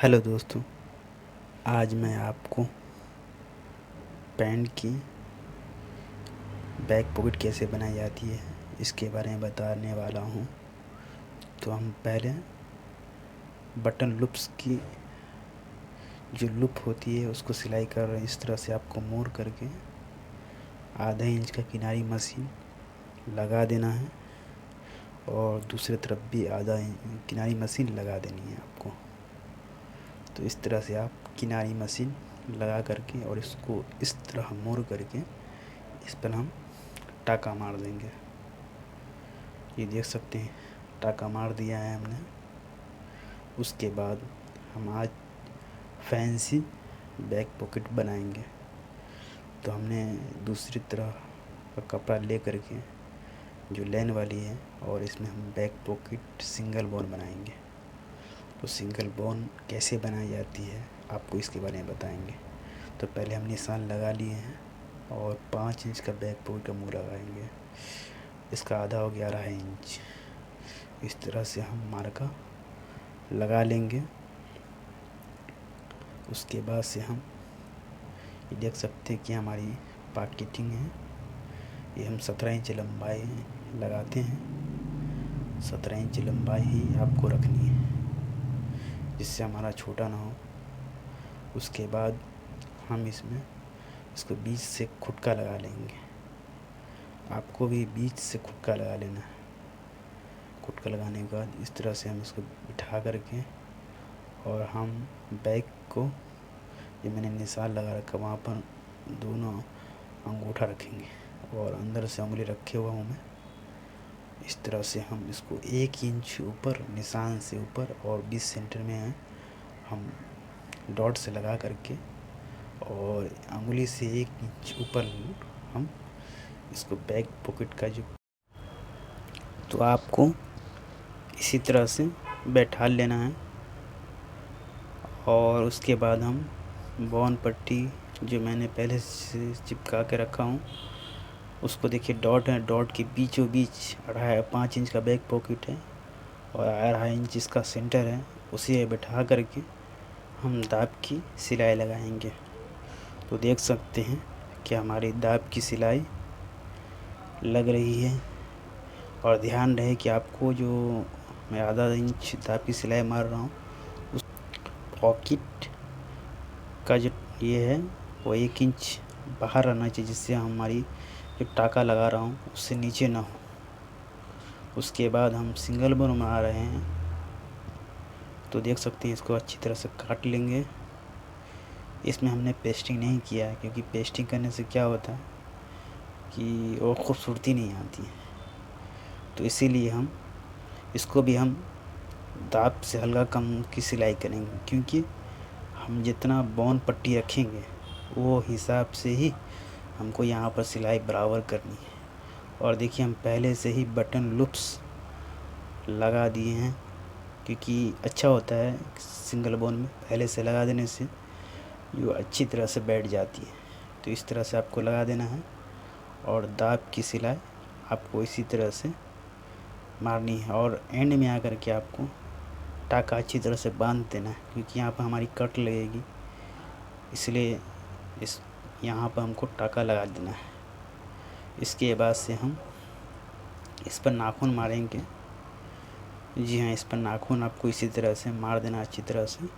Hello दोस्तों, आज मैं आपको पैंट की बैक पॉकेट कैसे बनाई जाती है इसके बारे में बताने वाला हूँ। तो हम पहले बटन लूप्स की जो लूप होती है उसको सिलाई कर रहे हैं। इस तरह से आपको मोड़ करके आधा इंच का किनारी मशीन लगा देना है और दूसरी तरफ भी आधा किनारी मशीन लगा देनी है आपको। तो इस तरह से आप किनारी मशीन लगा करके और इसको इस तरह मोड़ करके इस पर हम टाका मार देंगे। ये देख सकते हैं, टाका मार दिया है हमने। उसके बाद हम आज फैंसी बैक पॉकेट बनाएंगे। तो हमने दूसरी तरह का कपड़ा ले करके जो लेन वाली है और इसमें हम बैक पॉकेट सिंगल बोन बनाएंगे। तो सिंगल बोन कैसे बनाई जाती है आपको इसके बारे में बताएंगे। तो पहले हम निशान लगा लिए हैं और 5 इंच का बैक पॉकेट का मुँह लगाएंगे। इसका आधा हो गया 2.5 इंच। इस तरह से हम मार्का लगा लेंगे। उसके बाद से हम ये देख सकते हैं कि हमारी पॉकेटिंग है। ये हम 17 इंच लंबाई लगाते हैं। 17 इंच लंबाई ही आपको रखनी है जिससे हमारा छोटा ना हो। उसके बाद हम इसको बीच से खुटका लगा लेंगे। आपको भी बीच से खुटका लगा लेना है। खुटका लगाने के बाद इस तरह से हम इसको बिठा करके और हम बैक को जो मैंने निशान लगा रखा वहाँ पर दोनों अंगूठा रखेंगे और अंदर से उंगली रखे हुआ हूँ मैं। इस तरह से हम इसको 1 इंच ऊपर निशान से ऊपर और 20 सेंटर में है हम डॉट से लगा करके और अंगुली से 1 इंच ऊपर हम इसको बैक पॉकेट का जो तो आपको इसी तरह से बैठा लेना है। और उसके बाद हम बॉन पट्टी जो मैंने पहले से चिपका के रखा हूँ उसको देखिए, डॉट है, डॉट के बीचों बीच 5 इंच का बैक पॉकेट है और 2.5 इंच इसका सेंटर है। उसे बैठा करके हम दाब की सिलाई लगाएंगे। तो देख सकते हैं कि हमारी दाब की सिलाई लग रही है। और ध्यान रहे कि आपको जो मैं 0.5 इंच दाब की सिलाई मार रहा हूँ उस पॉकेट का जो ये है वो 1 इंच बाहर रहना चाहिए, जिससे हमारी जो टाका लगा रहा हूँ उससे नीचे ना हो। उसके बाद हम सिंगल बोन बना रहे हैं। तो देख सकते हैं, इसको अच्छी तरह से काट लेंगे। इसमें हमने पेस्टिंग नहीं किया है क्योंकि पेस्टिंग करने से क्या होता है कि वो खूबसूरती नहीं आती है। तो इसीलिए हम इसको भी हम दाब से हल्का कम की सिलाई करेंगे, क्योंकि हम जितना बॉन पट्टी रखेंगे वो हिसाब से ही हमको यहाँ पर सिलाई बराबर करनी है। और देखिए, हम पहले से ही बटन लूप्स लगा दिए हैं क्योंकि अच्छा होता है सिंगल बोन में पहले से लगा देने से जो अच्छी तरह से बैठ जाती है। तो इस तरह से आपको लगा देना है और दाब की सिलाई आपको इसी तरह से मारनी है और एंड में आकर के आपको टाका अच्छी तरह से बांध देना है, क्योंकि यहाँ पर हमारी कट लगेगी, इसलिए यहाँ पर हमको टाका लगा देना है। इसके बाद से हम इस पर नाखून मारेंगे। जी हाँ, इस पर नाखून आपको इसी तरह से मार देना अच्छी तरह से।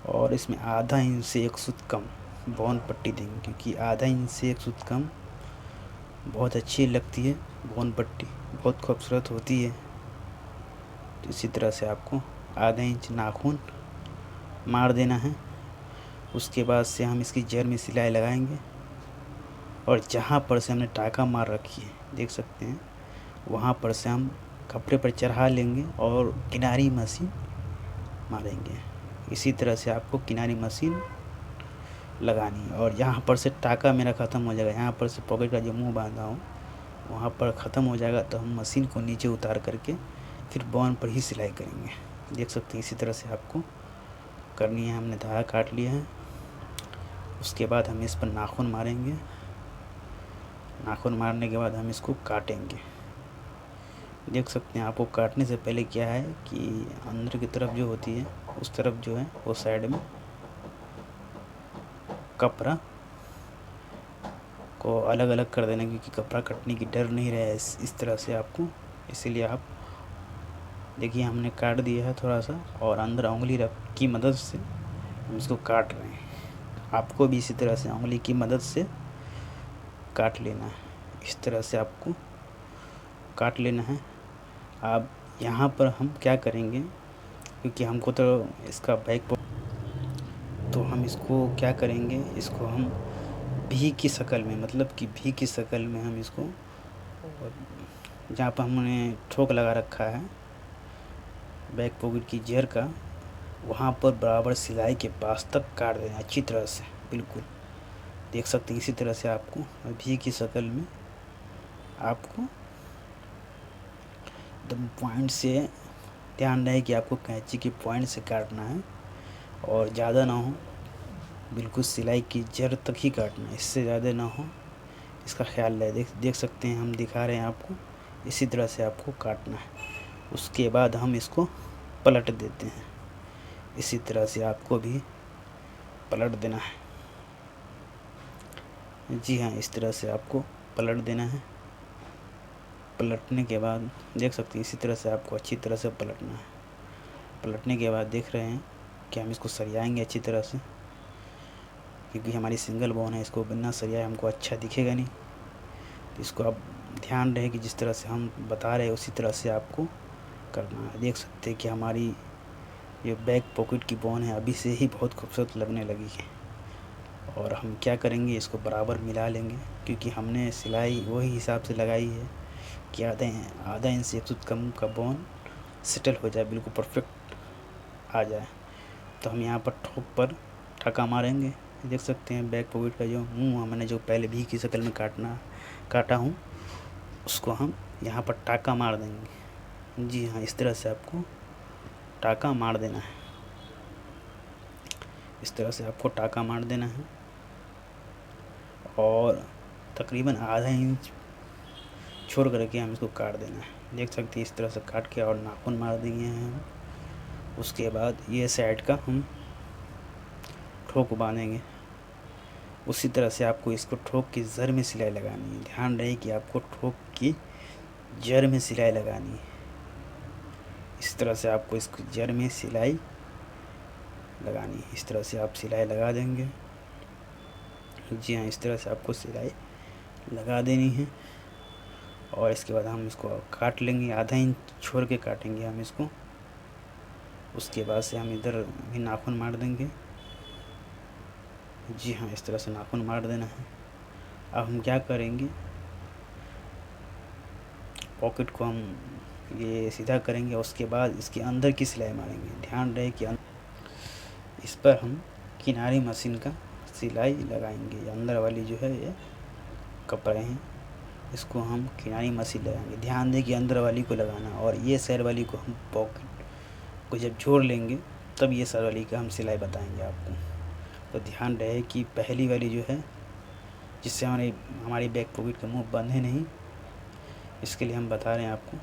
और इसमें 0.5 इंच से 1 सूत कम बॉन पट्टी देंगे, क्योंकि 0.5 इंच से 1 सूत कम बहुत अच्छी लगती है। बॉन पट्टी बहुत खूबसूरत होती है। तो इसी तरह से आपको 0.5 इंच नाखून मार देना है। उसके बाद से हम इसकी जड़ में सिलाई लगाएंगे और जहाँ पर से हमने टाका मार रखी है देख सकते हैं, वहाँ पर से हम कपड़े पर चढ़ा लेंगे और किनारी मशीन मारेंगे। इसी तरह से आपको किनारी मशीन लगानी है और यहाँ पर से टाका मेरा ख़त्म हो जाएगा। यहाँ पर से पॉकेट का जो मुंह बांधा हूँ वहाँ पर ख़त्म हो जाएगा, तो हम मशीन को नीचे उतार करके फिर बॉन पर ही सिलाई करेंगे। देख सकते हैं, इसी तरह से आपको करनी है। हमने धागा काट लिया है। उसके बाद हम इस पर नाखून मारेंगे। नाखून मारने के बाद हम इसको काटेंगे। देख सकते हैं, आपको काटने से पहले क्या है कि अंदर की तरफ जो होती है उस तरफ जो है वो साइड में कपड़ा को अलग अलग कर देना, क्योंकि कपड़ा कटने की डर नहीं रहे इस तरह से आपको। इसीलिए आप देखिए हमने काट दिया है थोड़ा सा, और अंदर उंगली रख की मदद से हम इसको काट रहे हैं। आपको भी इसी तरह से उंगली की मदद से काट लेना है। इस तरह से आपको काट लेना है। अब यहाँ पर हम क्या करेंगे, क्योंकि हमको तो इसका बैक, तो हम इसको क्या करेंगे, इसको हम भी की शक्ल में, मतलब कि भी की शक्ल में हम इसको जहाँ पर हमने ठोक लगा रखा है बैक पॉकेट की जेर का, वहाँ पर बराबर सिलाई के पास तक काट देना अच्छी तरह से। बिल्कुल देख सकते हैं इसी तरह से आपको भी की शक्ल में आपको एकदम पॉइंट से, ध्यान रहे कि आपको कैंची के पॉइंट से काटना है और ज़्यादा ना हो, बिल्कुल सिलाई की जड़ तक ही काटना है, इससे ज़्यादा ना हो, इसका ख्याल रहे। देख सकते हैं हम दिखा रहे हैं आपको, इसी तरह से आपको काटना है। उसके बाद हम इसको पलट देते हैं। इसी तरह से आपको भी पलट देना है। जी हाँ, इस तरह से आपको पलट देना है। पलटने के बाद देख सकते हैं इसी तरह से आपको अच्छी तरह से पलटना है। पलटने के बाद देख रहे हैं कि हम इसको सरियाएंगे अच्छी तरह से, क्योंकि हमारी सिंगल बोन है, इसको बिना सरियाए हमको अच्छा दिखेगा नहीं। तो इसको आप ध्यान रहे कि जिस तरह से हम बता रहे हैं उसी तरह से आपको करना है। देख सकते हैं कि हमारी ये बैक पॉकेट की बोन है अभी से ही बहुत खूबसूरत लगने लगी है। और हम क्या करेंगे, इसको बराबर मिला लेंगे, क्योंकि हमने सिलाई वही हिसाब से लगाई है कि आधा इंच से 1 कम का बोन सेटल हो जाए, बिल्कुल परफेक्ट आ जाए। तो हम यहाँ पर ठोक पर ठका मारेंगे। देख सकते हैं बैक पॉकेट का जो मुंह हमने जो पहले भी की शक्ल में काटा हूँ, उसको हम यहाँ पर टाका मार देंगे। जी हाँ, इस तरह से आपको टाका मार देना है। इस तरह से आपको टाका मार देना है और तकरीबन आधा इंच छोड़ करके हम इसको काट देना है। देख सकते हैं इस तरह से काट के और नाखून मार दिए हैं हम। उसके बाद ये साइड का हम ठोक बांधेंगे। उसी तरह से आपको इसको ठोक की जड़ में सिलाई लगानी है। ध्यान रहे कि आपको ठोक की जड़ में सिलाई लगानी है। इस तरह से आपको इसको जड़ में सिलाई लगानी है। इस तरह से आप सिलाई लगा देंगे। जी हाँ, इस तरह से आपको सिलाई लगा देनी है। और इसके बाद हम इसको काट लेंगे, आधा इंच छोड़ के काटेंगे हम इसको। उसके बाद से हम इधर भी नाखून मार देंगे। जी हाँ, इस तरह से नाखून मार देना है। अब हम क्या करेंगे, पॉकेट को हम ये सीधा करेंगे। उसके बाद इसके अंदर की सिलाई मारेंगे। ध्यान रहे कि इस पर हम किनारी मशीन का सिलाई लगाएंगे। अंदर वाली जो है ये कपड़े हैं, इसको हम किनारी मशीन लगाएंगे। ध्यान दें कि अंदर वाली को लगाना, और ये साइड वाली को हम पॉकेट को जब जोड़ लेंगे तब ये साइड वाली का हम सिलाई बताएंगे आपको। तो ध्यान रहे कि पहली वाली जो है, जिससे हमारी बैक पॉकेट का मुंह बंधे नहीं, इसके लिए हम बता रहे हैं आपको।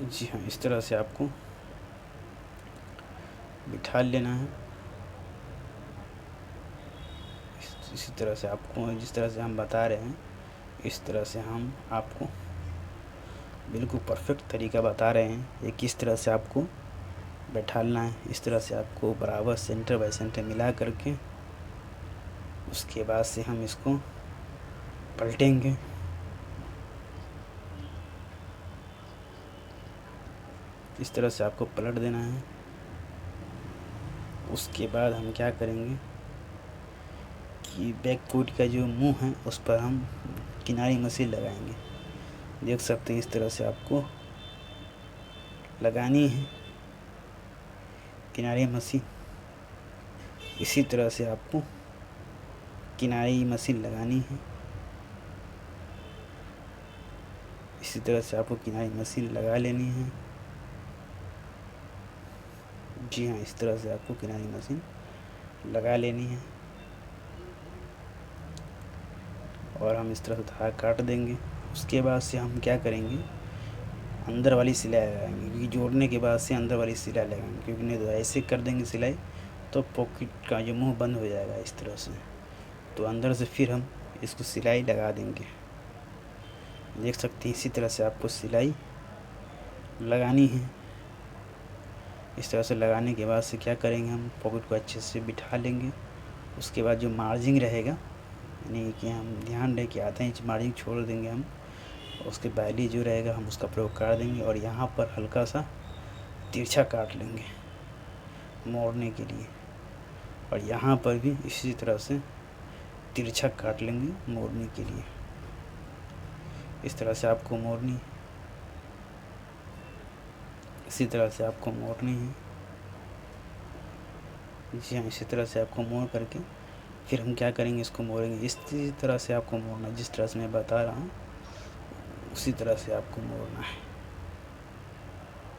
जी हाँ, इस तरह से आपको बिठा लेना है। इसी तरह से आपको, जिस तरह से हम बता रहे हैं इस तरह से हम आपको बिल्कुल परफेक्ट तरीका बता रहे हैं ये किस तरह से आपको बैठालना है। इस तरह से आपको बराबर सेंटर बाय सेंटर मिला करके उसके बाद से हम इसको पलटेंगे। इस तरह से आपको पलट देना है। उसके बाद हम क्या करेंगे कि बैक पॉकेट का जो मुंह है उस पर हम किनारी मशीन लगाएंगे। देख सकते हैं इस तरह से आपको लगानी है किनारी मशीन। इसी तरह से आपको किनारी मशीन लगानी है। इसी तरह से आपको किनारी मशीन लगा लेनी है। जी हाँ, इस तरह से आपको किनारी मशीन लगा लेनी है। और हम इस तरह से धागा काट देंगे। उसके बाद से हम क्या करेंगे अंदर वाली सिलाई लगाएंगे, क्योंकि जोड़ने के बाद से अंदर वाली सिलाई लगाएंगे, क्योंकि नहीं तो ऐसे कर देंगे सिलाई तो पॉकेट का जो मुंह बंद हो जाएगा इस तरह से। तो अंदर से फिर हम इसको सिलाई लगा देंगे। देख सकते हैं इसी तरह से आपको सिलाई लगानी है। इस तरह से लगाने के बाद से क्या करेंगे, हम पॉकेट को अच्छे से बिठा लेंगे। उसके बाद जो मार्जिंग रहेगा, यानी कि हम ध्यान रहे कि आधा इंच मार्जिंग छोड़ देंगे हम। उसके बैली जो रहेगा हम उसका प्रयोग कर देंगे, और यहाँ पर हल्का सा तिरछा काट लेंगे मोड़ने के लिए, और यहाँ पर भी इसी तरह से तिरछा काट लेंगे मोड़ने के लिए। इस तरह से आपको मोड़नी, इसी तरह से आपको मोड़नी है। जी हाँ, इसी तरह से आपको मोड़ करके फिर हम क्या करेंगे, इसको मोड़ेंगे। इसी तरह से आपको मोड़ना, जिस तरह से मैं बता रहा हूँ उसी तरह से आपको मोड़ना है।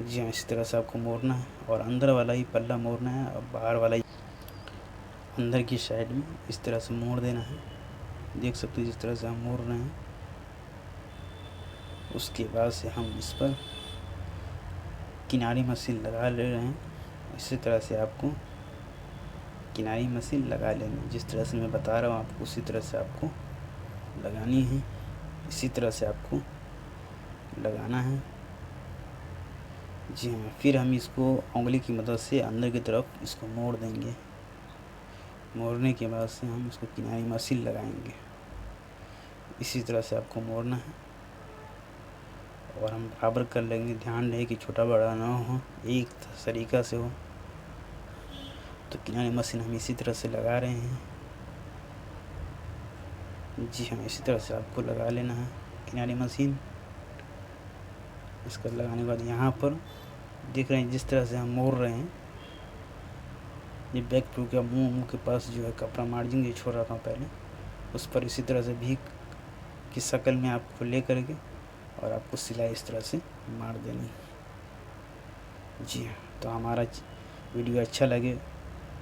जी हाँ, इसी तरह से आपको मोड़ना है, और अंदर वाला ही पल्ला मोड़ना है, और बाहर वाला ही अंदर की साइड में इस तरह से मोड़ देना है। देख सकते हो जिस तरह से हम मोड़ रहे हैं। उसके बाद से हम इस पर किनारी मशीन लगा ले रहे हैं। इसी तरह से आपको किनारी मशीन लगा लेंगे, जिस तरह से मैं बता रहा हूँ आपको उसी तरह से आपको लगानी है। इसी तरह से आपको लगाना है। जी हाँ, फिर हम इसको उंगली की मदद से अंदर की तरफ इसको मोड़ देंगे। मोड़ने के बाद से हम इसको किनारी मशीन लगाएंगे। इसी तरह से आपको मोड़ना है, और हम बराबर कर लेंगे। ध्यान रहे कि छोटा बड़ा ना हो, एक तरीका से हो। तो किनारी मशीन हम इसी तरह से लगा रहे हैं। जी हाँ, इसी तरह से आपको लगा लेना है किनारी मशीन। इसका लगाने के बाद यहाँ पर देख रहे हैं जिस तरह से हम मोड़ रहे हैं, ये बैक प्रू का मुंह के पास जो है कपड़ा मार्जिन जो छोड़ रहा था पहले, उस पर इसी तरह से भी की शक्ल में आपको ले करके और आपको सिलाई इस तरह से मार देनी। जी हाँ, तो हमारा वीडियो अच्छा लगे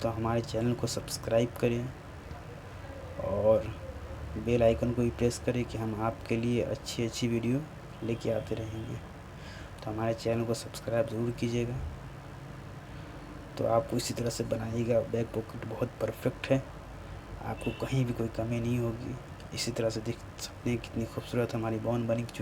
तो हमारे चैनल को सब्सक्राइब करें, और बेल आइकन को भी प्रेस करें कि हम आपके लिए अच्छी अच्छी वीडियो लेके आते रहेंगे। तो हमारे चैनल को सब्सक्राइब ज़रूर कीजिएगा। तो आप इसी तरह से बनाइएगा। बैक पॉकेट बहुत परफेक्ट है, आपको कहीं भी कोई कमी नहीं होगी। इसी तरह से देख सकते हैं कितनी खूबसूरत हमारी बाउन बनी चुकी।